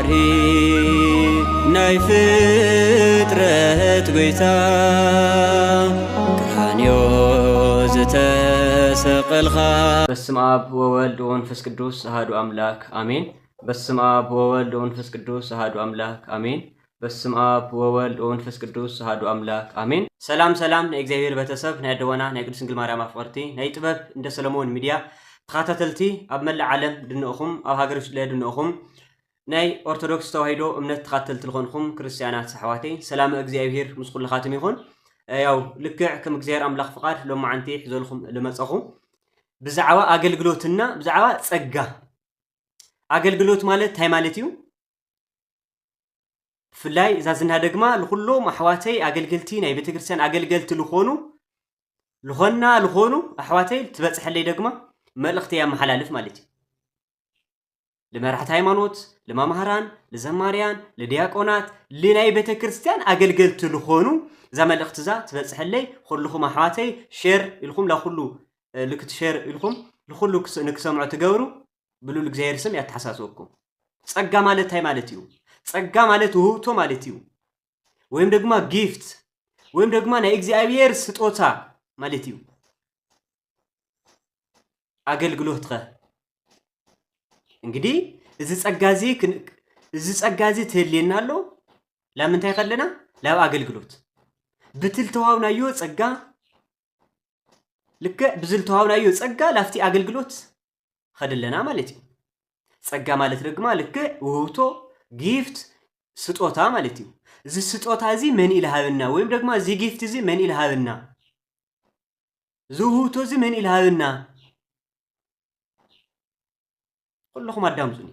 ፈጣሪ ናይ ፍጥረት ጎይታ ቀራንዮ ዝተሰቀልኻ በስመ አብ ወወልድ ወመንፈስ ቅዱስ አሐዱ አምላክ አሜን። በስመ አብ ወወልድ ወመንፈስ ቅዱስ አሐዱ አምላክ አሜን። በስመ አብ ወወልድ ወመንፈስ ቅዱስ አሐዱ አምላክ አሜን። ሰላም ሰላም ናይ እግዚአብሔር ቤተሰብ ናይ ደወና ናይ ቅድስት ድንግል ማርያም አፍቀርቲ ናይ ጥበብ እንደ ሰሎሞን ሚድያ ተኸታተልቲ ኣብ መላእ ዓለም ድንኹም ኣብ ሃገር ውሽጢ ድንኹም ናይ ኦርቶዶክስ ተዋህዶ እምነት ተኸተልቲ ልኾንኩም ክርስቲያናት ኣሕዋተይ ሰላም እግዚአብሔር ምስ ኩልኻትም ይኹን። ያው ልክዕ ከም እግዚአብሔር አምላክ ፍቃድ ሎማዓንቲ ሒዘልኩም ልመፀኹ ብዛዕባ ኣገልግሎትና ብዛዕባ ጸጋ ኣገልግሎት ማለት እንታይ ማለት እዩ? ፍላይ ዛዝና ደግማ ለኩሎም ኣሕዋተይ ኣገልገልቲ ናይ ቤተክርስቲያን ኣገልገልቲ ልኾኑ ኣሕዋተይ ትበጽሕለይ ደግማ መልእኽቲ ያመሓላልፍ ማለት እዩ። ለመራሕቲ ሃይማኖት፣ ለመምህራን፣ ለዘማርያን፣ ለዲያቆናት፣ ለናይ ቤተክርስቲያን ኣገልገልቲ ልኾኑ ዛ መልእኽቲ ዛ ትበጽሕለይ ኩልኩም ኣሕዋተይ ሼር ኢልኩም ለኩሉ ልክት ሼር ኢልኩም ለኩሉ ንክሰምዑ ትገብሩ ብሉል እግዚአብሔር ስም ያተሓሳስበኩም። ጸጋ ማለት እንታይ ማለት እዩ? ጸጋ ማለት ውህብቶ ማለት እዩ። ወይም ደግሞ ጊፍት ወይም ደግሞ ናይ እግዚአብሔር ስጦታ ማለት እዩ። አገልግሎት ኸ እንግዲህ እዚ ጸጋዚ ትህልየና ኣሎ ለምንታይ ኸለና ላብ አገልግሎት ብትልተዋውናዮ ጸጋ ልክ ብዝልተዋውናዮ ጸጋ ላፍቲ አገልግሎት ኸደለና ማለት እዩ። ጸጋ ማለት ደግሞ ልክ ውህብቶ ጊፍት ስጦታ ማለት እዩ። እዚ ስጦታ እዚ መን ኢልሃብና ወይም ደግሞ እዚ ጊፍት እዚ መን ኢልሃብና እዚ ውህብቶ እዚ መን ኢልሃብና ኩልኩም አዳምጡኒ።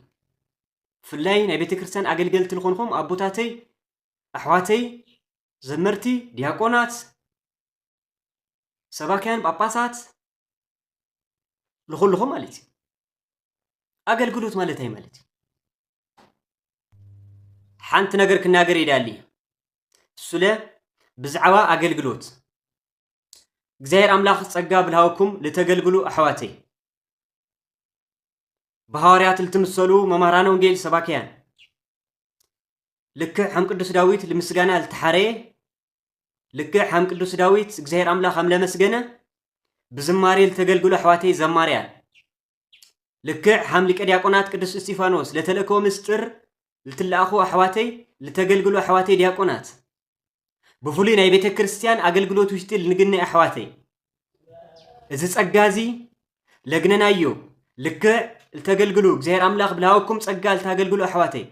ፍላይ ናይ ቤተክርስቲያን አገልገልቲ ልኾንኩም አቦታተይ ኣሕዋተይ ዘመርቲ ዲያቆናት ሰባክያን ጳጳሳት ልኹልኩም ማለት እዩ። አገልግሎት ማለት እንታይ ማለት እዩ? ሓንቲ ነገር ክናገር ይዳሊ እሱለ ብዛዕባ አገልግሎት እግዚአብሔር አምላክ ጸጋ ብልሃውኩም ልተገልግሉ ኣሕዋተይ በሐዋርያት ልትምሰሉ መምህራን ወንጌል ሰባክያን ልክዕ ሓም ቅዱስ ዳዊት ለምስጋና ልተሓረየ ልክዕ ሓም ቅዱስ ዳዊት እግዚአብሔር አምላክ ለመስገነ ብዝማሬ ልተገልግሉ ኣሕዋተይ ዘማርያን ልክዕ ሓም ሊቀ ዲያቆናት ቅዱስ እስጢፋኖስ ለተልእኮ ምስጢር ልትለኣኹ ኣሕዋተይ ልተገልግሉ ኣሕዋተይ ዲያቆናት ብፍሉይ ናይ ቤተ ክርስቲያን አገልግሎት ውሽጢ ልንግነይ ኣሕዋተይ እዚ ጸጋዚ ለግነናዮ ልክዕ ልተገልግሉ እግዚአብሔር አምላክ ብልሃወኩም ጸጋ ልታገልግሉ ኣሕዋተይ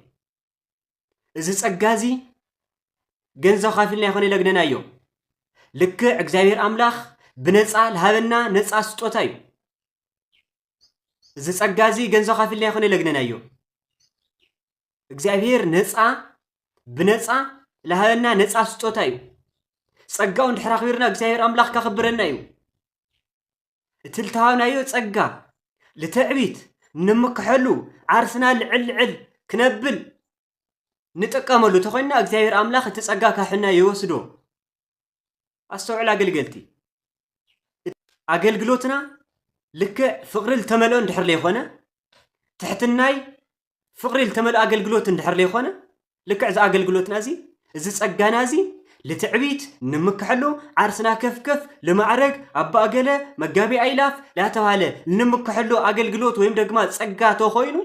እዚ ጸጋዚ ገንዘብ ካፊልና ይኾነ ለግነናዮ ልክዕ እግዚአብሔር አምላክ ብነፃ ልሃበና ነፃ ስጦታ እዩ። እዚ ጸጋዚ ገንዘብ ካፊልና ይኾነ ለግነናዮ እግዚአብሔር ብነፃ ልሃበና ነፃ ስጦታ እዩ። ጸጋው እንድሕር ኣኽቢርና እግዚአብሔር አምላክ ካኽብረና እዩ። እቲ ልተሃብናዮ ጸጋ ልትዕቢት ንምክሐሉ ዓርስና ልዕል ክነብል ንጥቀመሉ ተኾይና እግዚአብሔር አምላክ እቲ ጸጋ ካሕና ይወስዶ። አስተውዕል አገልገልቲ አገልግሎትና ልክዕ ፍቅሪ ልተመልኦ እንድሕር ለይኾነ ትሕትናይ ፍቅሪ ልተመልኦ አገልግሎት እንድሕር ለይኾነ ልክዕ እዚ አገልግሎትና እዚ ጸጋና ልትዕቢት ንምክሐሉ ዓርስና ከፍከፍ ለማዕረግ አባገለ መጋቢ አይላፍ ላተባለ ንምክሐሉ አገልግሎት ወይም ደግሞ ጸጋ ተኾይኑ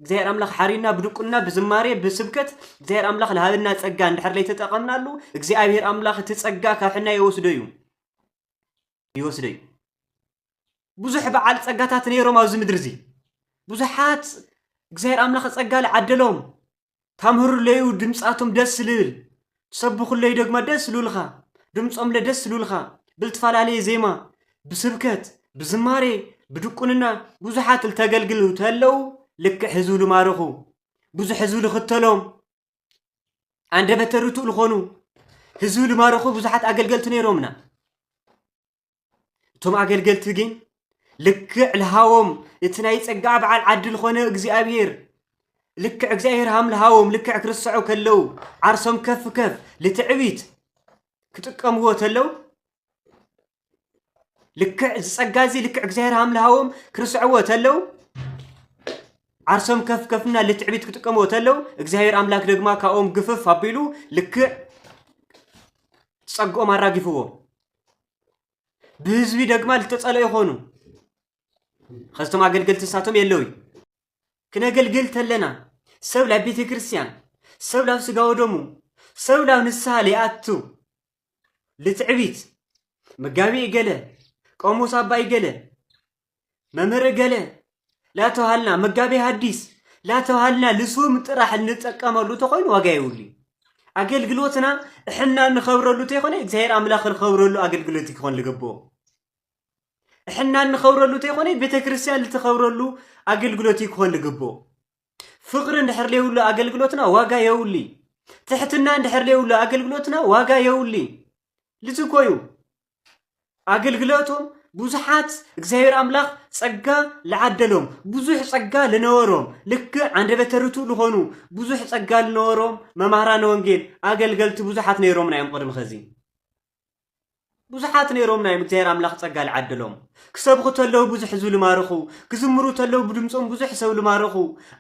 እግዚአብሔር አምላክ ሓሪና ብድቁና ብዝማሬ ብስብከት እግዚአብሔር አምላክ ለሃብና ጸጋ እንድሕር ላይ ተጠቀምናሉ እግዚአብሔር አምላክ እቲ ጸጋ ካሕና ይወስዶ እዩ። ብዙሕ በዓል ጸጋታት ነይሮም ኣብዚ ምድሪ እዚ ብዙሓት እግዚአብሔር አምላክ ጸጋ ለዓደሎም ታምህሩለዩ ድምፃቶም ደስ ልብል ሰብኹለይ ደግሞ ደስ ልብልኻ ድምፆም ለደስ ልብልኻ ብልትፈላለየ ዜማ ብስብከት ብዝማሬ ብድቁንና ብዙሓት ልተገልግሉ ተለው ልክዕ ህዝቡ ልማረኹ ብዙሕ ህዝቡ ልኽተሎም አንደበተ ርቱዕ ልኾኑ ህዝቡ ልማረኹ ብዙሓት አገልገልቲ ነይሮምና። እቶም አገልገልቲ ግን ልክዕ ልሃቦም እቲ ናይ ጸጋ በዓል ዓዲ ልኾነ እግዚአብሔር ልክዕ እግዚአብሔር ሃምልሃዎም ልክዕ ክርስዑ ከለው ዓርሶም ከፍ ልትዕቢት ክጥቀምዎ ተለው ልክዕ ዝጸጋዚ ልክዕ እግዚአብሔር ሃምልሃዎም ክርስዕዎ ተለው عرسهم كفنا لتعبيت كتقمو تلو እግዚአብሔር አምላክ ደግማ ካኦም ግፍፍ አቢሉ ልክ ጸጎም አራግፍዎ በህዝቢ ደግማ ልተጸለ ይሆኑ خستم አገልግል ተሳቶም የለውይ ክነገልግል ተለና ሰብ ለቤተ ክርስቲያን ሰብ ላው ስጋው ደሙ ሰብ ላው ንስሐ ሊአቱ ልትዕቢት መጋቢ ይገለ ቆሞስ አባ ይገለ መምህር ይገለ لا تهالنا مجابي حديث لا تهالنا لسوم طرح نتقملو تخوين واغا يولي اغلغلوتنا احنا نخبرلو تيخوني እግዚአብሔር አምላክ ንخبرلو اغلغلوت ይኮን ልገቦ احنا نخبرلو تيخوني ቤተክርስቲያን ልትخبرلو اغلغلوت ይኮን ልገቦ ፍቅር እንድሕር ለይውሉ አገልግሎትና ዋጋ የውሊ ትሕትና እንድሕር ለይውሉ አገልግሎትና ዋጋ የውሊ ልዝኮዩ አገልግሎቱም ብዙሓት እግዚአብሔር አምላክ ጸጋ ለዓደሎም ብዙሕ ጸጋ ለነወሮም ልክ አንደበተርቱ ለሆኑ ብዙሕ ጸጋ ለነወሮም መማራን ወንጌል አገልገልቲ ብዙሓት ነይሮም ናይም ቀድም ኸዚ ብዙሓት ነይሮም ናይም እግዚአብሔር አምላክ ጸጋ ለዓደሎም ክሰብኹ ተለው ብዙሕ ህዝቢ ልማርኹ ክዝምሩ ተለው ብድምጾም ብዙሕ ሰብ ልማርኹ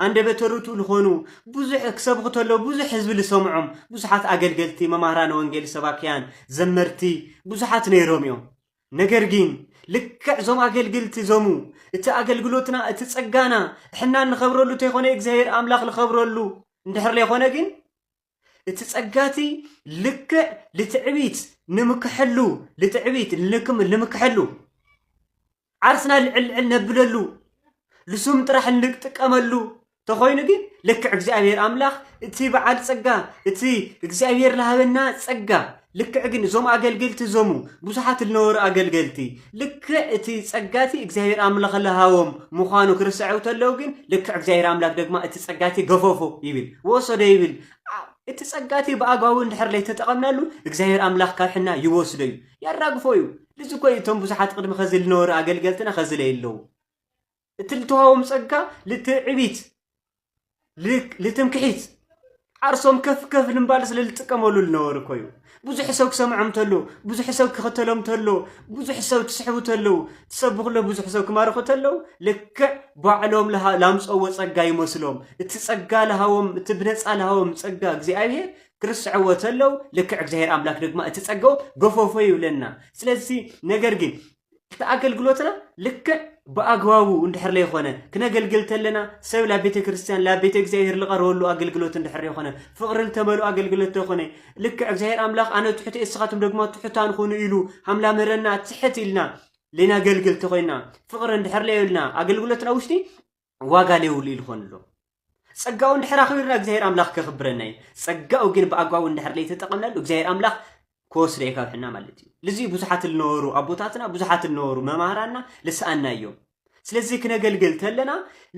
አንደበተርቱ ለሆኑ ብዙሕ ክሰብኹ ተለው ብዙሕ ህዝቢ ልሰምዖም ብዙሓት አገልገልቲ መማራን ወንጌል ሰባክያን ዘመርቲ ብዙሓት ነይሮም እዮም ነገር ግን ልክዕ ዞም አገልግልቲ ዞሙ እቲ አገልግሎትና እቲ ጸጋና እሕና ንኸብረሉ ተይኾነ እግዚአብሔር አምላክ ልኸብረሉ እንድሕር ለይኾነ ግን እቲ ጸጋቲ ልክዕ ልትዕቢት ንምክሐሉ ልትዕቢት ንምክሐሉ ዓርስና ልዕልዕል ነብለሉ ልሱም ጥራሕ ንጥቀመሉ ተኾይኑ ግን ልክዕ እግዚአብሔር አምላክ እቲ በዓል ጸጋ እቲ እግዚአብሔር ለሃበና ጸጋ ልክዕ ግን ዞም አገልግልቲ ዞሙ ብዙሓት ልነወሩ አገልግልቲ ልክዕ እቲ ጸጋቲ እግዚአብሔር አምላክ ለሃዎም ምዃኑ ክርስዓው ተለው ግን ልክዕ እግዚአብሔር አምላክ ደግማ እቲ ጸጋቲ ገፈፎ ይብል ወሰደ ይብል እቲ ጸጋቲ በአግባቡ እንድሕር ላይ ተጠቀምናሉ እግዚአብሔር አምላክ ካብሕና ይወስደዩ ያራግፎዩ ልዝኮይ እቶም ብዙሓት ቅድሚ ኸዚ ልነወሩ አገልግልትና ኸዚ ለየለው እቲ ልተዋዎም ጸጋ ልትዕቢት ልትምክሒት ዓርሶም ከፍ ልምባል ስለልጥቀመሉ ልነወሩ ኮዩ ብዙሕ ሰብ ክሰምዖም ተሎ ብዙሕ ሰብ ክኽተሎም ተሎ ብዙሕ ሰብ ትስሕቡ ተለው ትሰብኹሎ ብዙሕ ሰብ ክማርኹ ተለው ልክዕ ባዕሎም ላምፀዎ ጸጋ ይመስሎም እቲ ጸጋ ለሃዎም እቲ ብነፃ ለሃዎም ጸጋ እግዚአብሔር ክርስዕዎ ተለው ልክዕ እግዚአብሔር አምላክ ደግማ እቲ ጸጋው ገፈፎ ይብለና ስለዚ ነገር ግን እቲ አገልግሎትና ልክዕ በአግባቡ እንድሕር ለይኾነ ክነገልግል ተለና ሰብ ለቤተ ክርስቲያን ለቤተ እግዚአብሔር ልቀርበሉ አገልግሎት እንድሕር ለይኾነ ፍቅር ተመሉ አገልግሎት ተኾነ ልክዕ እግዚአብሔር አምላክ አነ ትሕቲ እስኻቱም ደግሞ ትሕታን ኾኑ ኢሉ ሐምላ መረና ትሕት ኢልና ለናገልግል ተኾይና ፍቅር እንድሕር ለይልና አገልግሎትና ውሽጢ ዋጋ ለይውሉ ይልኾንሎ ጸጋው እንድሕር አኽቢርና እግዚአብሔር አምላክ ከኽብረና ጸጋው ግን በአግባቡ እንድሕር ለይ ተጠቀምናሉ እግዚአብሔር አምላክ ኮስለ ይካብሕና ማለት እዩ ለዚ ብዙሓት ልነወሩ አቦታትና ብዙሓት ልነወሩ መማራና ልስአናዮ ስለዚ ክነገልግል ተለና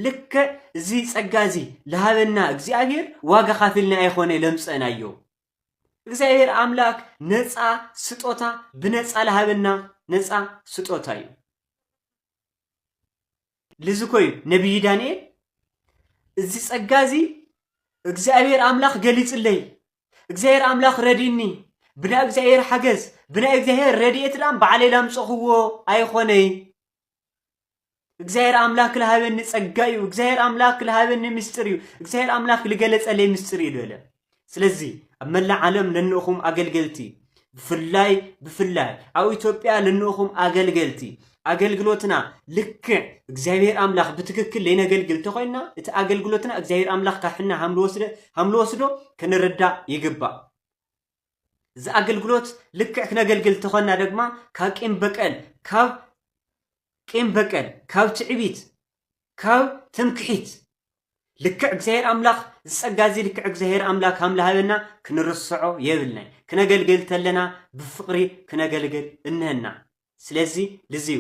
ልክዕ እዚ ጸጋ እዚ ለሃበና እግዚአብሔር ዋጋ ካፊልና አይኾነ ለምጸናዮ እግዚአብሔር አምላክ ነፃ ስጦታ ብነፃ ለሃበና ነፃ ስጦታ እዩ ለዝኮይ ነብይ ዳንኤል እዚ ጸጋ እዚ እግዚአብሔር አምላክ ገሊጽለይ እግዚአብሔር አምላክ ረዲኒ ብና እግዚአብሔር ሓገዝ ብና እግዚአብሔር ረድኤት ዳም ባዕለይ ላምጽኽዎ አይኾነይ እግዚአብሔር አምላክ ለሃበኒ ጸጋ እዩ እግዚአብሔር አምላክ ለሃበኒ ምስጢር እዩ እግዚአብሔር አምላክ ልገለጸለይ ምስጢር እዩ ደለ ስለዚ ኣብ መላእ ዓለም ለንኹም አገልገልቲ ብፍላይ ኣብ ኢትዮጵያ ለንኹም አገልገልቲ አገልግሎትና ልክዕ እግዚአብሔር አምላክ ብትክክል ለነገልግል ተኾይና እቲ አገልግሎትና እግዚአብሔር አምላክ ካብሕና ሃምሎ ወስዶ ክንርዳ ይግባእ እዚ አገልግሎት ልክዕ ክነገልግል ተኾና ደግማ ካብ ቂም በቀል ካብ ትዕቢት ካብ ትምክሒት ልክዕ እግዚአብሔር አምላክ ዝጸጋዚ ልክዕ እግዚአብሔር አምላክ ሃምለሃበና ክንርስዖ የብልናይ ክነገልግል ተለና ብፍቅሪ ክነገልግል እንህና ስለዚ ልዚዩ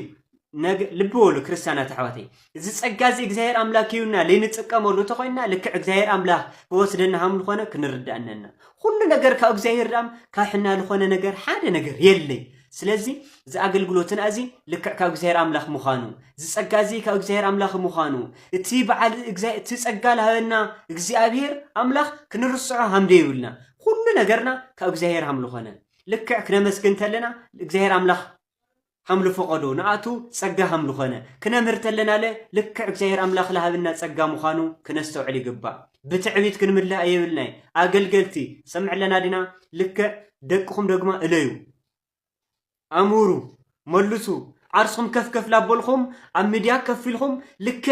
ልብወሉ ክርስቲያናት አሕዋተይ እዚ ጸጋዚ እግዚአብሔር አምላክ ይውና ለንጥቀመሉ ተኾይና ልክዕ እግዚአብሔር አምላክ ወስደና ሃምል ኾነ ክንርዳእነና ሁሉ ነገር ካብ እግዚአብሔር ዳም ካብሕና ልኾነ ነገር ሓደ ነገር የለይ ስለዚ እዚ አገልግሎትና እዚ ልክዕ ካብ እግዚአብሔር አምላክ ምዃኑ እዚ ጸጋዚ ካብ እግዚአብሔር አምላክ ምዃኑ እቲ በዓል እቲ ጸጋ ለሃበና እግዚአብሔር አምላክ ክንርስዖ ሃምደ ይብልና ሁሉ ነገርና ካብ እግዚአብሔር ሃምል ኾነ ልክዕ ክነመስግን ተለና እግዚአብሔር አምላክ حمل فقدو نأتو صقا حمل خنا كنا مرتلنا له لك እግዚአብሔር አምላክ ለሃብና ጸጋ مخانو كنستوعل يقبا بتعبيت كنملا ايبلناي اغلغلتي سمع لنا دينا لك دقكم دغما اليو امورو ملسو عرسكم كف لابولكم امديا كفيلكم لك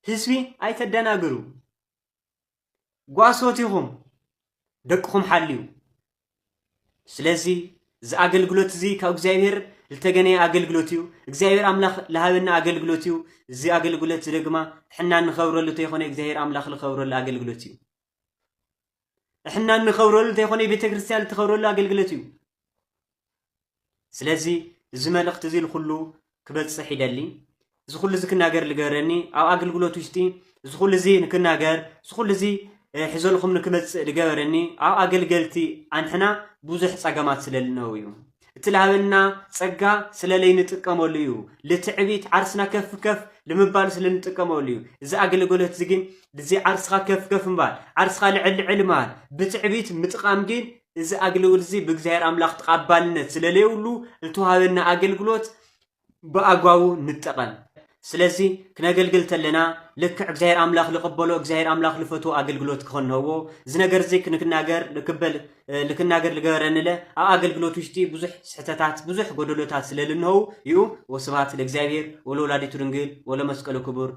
حسبي ايتدناغرو غاسوتيكم دقكم حليو ስለዚህ ዛ አገልግሎት እዚ ካብ እግዚአብሔር ልተገነ አገልግሎትዩ እግዚአብሔር አምላክ ለሃብና አገልግሎትዩ እዚ አገልግሎት ደግማ ሕና ንኸብረሉ ተይኾነ እግዚአብሔር አምላክ ለኸብረሉ አገልግሎትዩ ሕና ንኸብረሉ ተይኾነ ቤተክርስቲያን ልትኸብረሉ አገልግሎትዩ ስለዚህ እዚ መልእክት እዚ ሁሉ ክበጽሕ ይደሊ እዚ ሁሉ ዝክናገር ልገረኒ ኣብ አገልግሎት ውሽጢ እዚ ሁሉ እዚ ንክናገር እዚ ሁሉ እዚ حزولكم نكمل دجارني أو أقل قلتي أنحنا بوزح صقامات سلالناويو تلعبنا صقا سلالين تقاموليو لتعبيت عرسنا كف لمبال سلالين تقاموليو إذا أقل قلت زين زي عرسها كف مبال عرسها العلمان بتعبيت متقامجين إذا أقل قلت زي بجزير أملاق تقبلنا سلاليولو التوهابنا أقل قلت بأقواو نتقن ስለዚህ ክነገልግል ተለና ለክ እግዚአብሔር አምላክ ለቀበሎ እግዚአብሔር አምላክ ለፈቶ አገልግሎት ከሆነው ዝነገር ዚክ ንክናገር ልክናገር ልገረንለ አገልግሎት ውሽጢ ብዙሕ ስሕተታት ብዙሕ ጎደሎታት ስለልነው እዩ ወስብሐት ለእግዚአብሔር ወለወላዲቱ ድንግል ወለመስቀሉ ክቡር